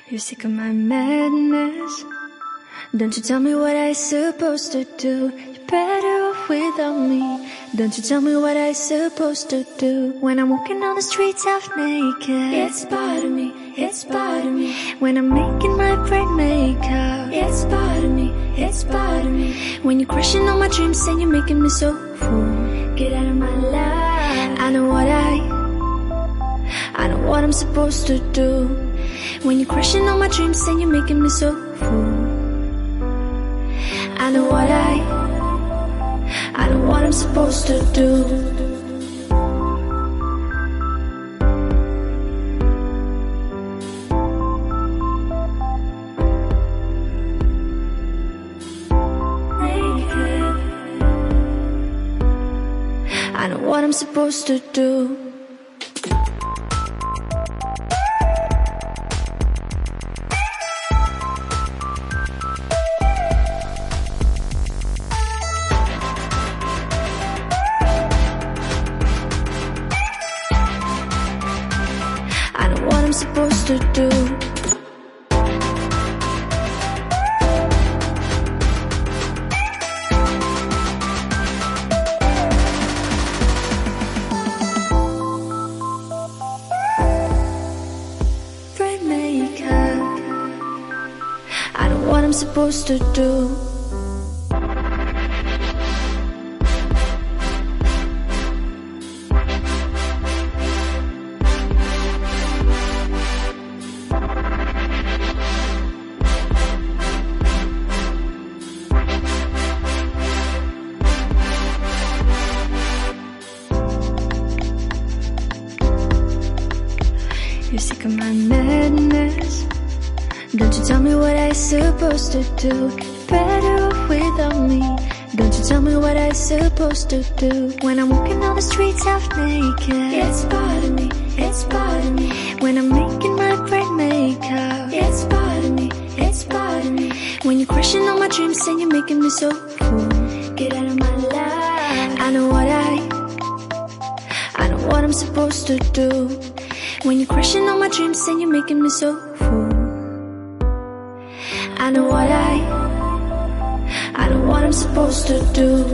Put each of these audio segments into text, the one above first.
You're sick of my madness. Don't you tell me what I supposed to do. You're better off without me. Don't you tell me what I supposed to do. When I'm walking on the streets half naked, it's part of me, it's part of me. When I'm making my brain makeup, it's part of me, it's part of me. When you're crushing all my dreams and you're making me so full, get out of my life. I know what I'm supposed to do. When you're crushing all my dreams and you're making me so full, I know what I'm supposed to do. I know what I'm supposed to do. I know what I'm supposed to do. Brain makeup. I know what I'm supposed to do. You're sick of my madness. Don't you tell me what I supposed to do. You're better off without me. Don't you tell me what I supposed to do. When I'm walking on the streets half naked, it's part of me, it's part of me. When I'm making my brain makeup, it's part of me, it's part of me. When you're crushing all my dreams and you're making me so full, get out of my life. I know what I'm supposed to do. When you're crushing all my dreams and you're making me so full, I know what I'm supposed to do.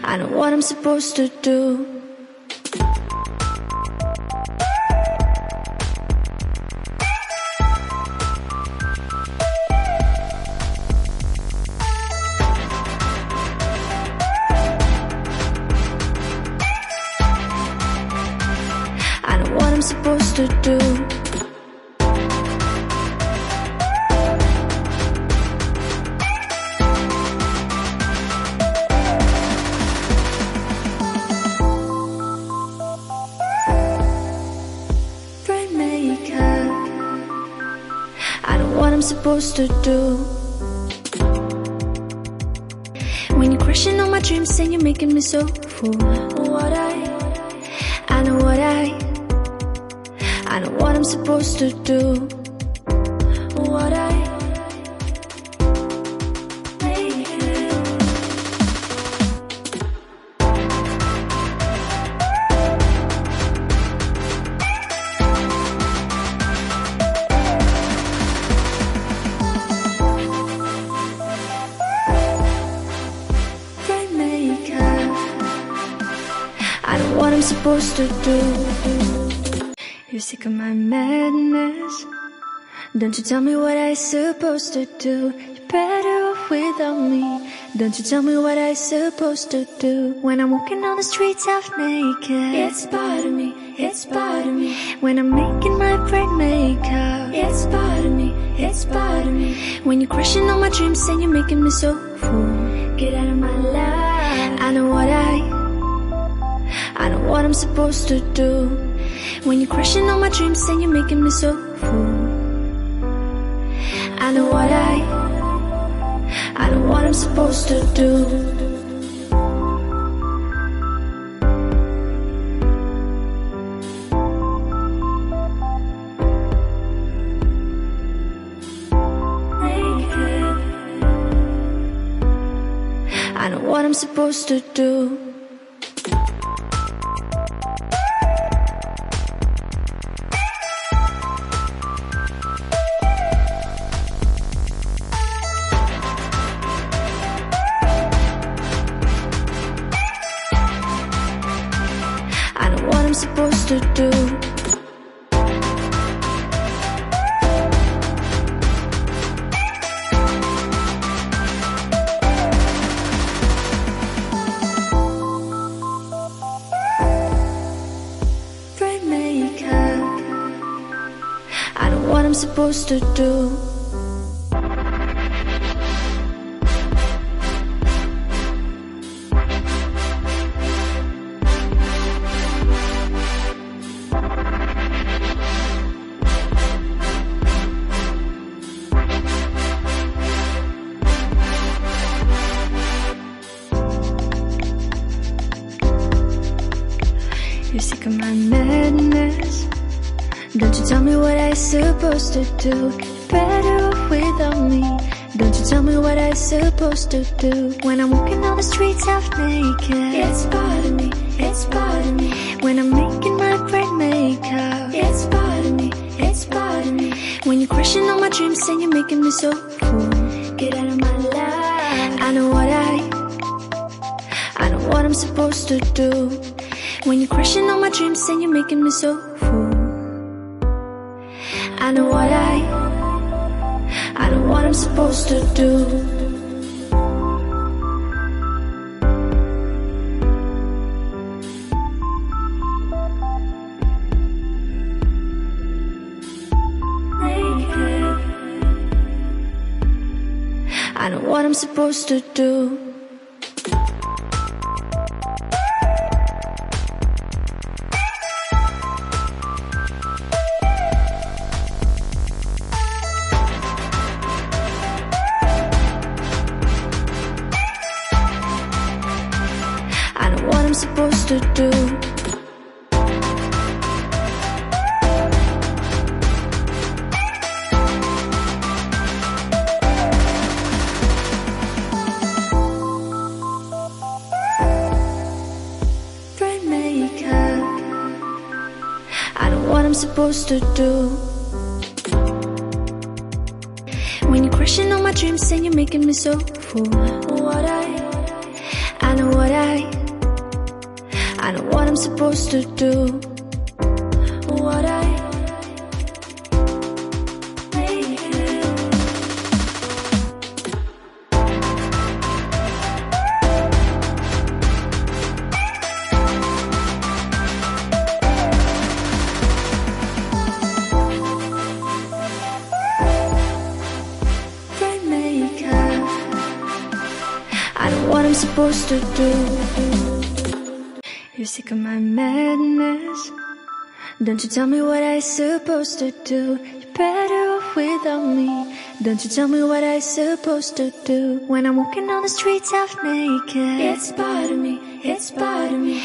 I know what I'm supposed to do. I know what I'm supposed to do. Brain makeup. I know what I'm supposed to do. When you're crushing all my dreams and you're making me so full, I know what I'm supposed to do. Brain makeup. I know what I'm supposed to do. You're sick of my madness. Don't you tell me what I supposed to do. You're better off without me. Don't you tell me what I supposed to do. When I'm walking on the streets half naked, it's part of me, it's part of me. When I'm making my brain makeup, it's part of me, it's part of me. When you're crushing all my dreams and you're making me so full, get out of my life. I know what I'm supposed to do. When you're crushing all my dreams and you're making me so full, I know what I'm supposed to do. know what I'm supposed to do. I know what I'm supposed to do. I know what I'm supposed to do. You're sick of my madness. Don't you tell me what I'm supposed to do. You're better off without me. Don't you tell me what I'm supposed to do. When I'm walking on the streets half naked, it's part of me, it's part of me. When I'm making my great makeup, it's part of me, it's part of me. When you're crushing on my dreams and you're making me so full, get out of my life. I know what I'm supposed to do. When you're crushing on my dreams and you're making me so full, I know what I'm supposed to do. Naked. I know what I'm supposed to do. I know what I'm supposed to do. Bright makeup. I know what I'm supposed to do. When you're crushing on my dreams and you're making me so full, I know what I'm supposed to do. Bright makeup. I know what I'm supposed to do. You're sick of my madness. Don't you tell me what I'm supposed to do. You're better off without me. Don't you tell me what I'm supposed to do. When I'm walking on the streets half naked, it's part of me, it's part of me.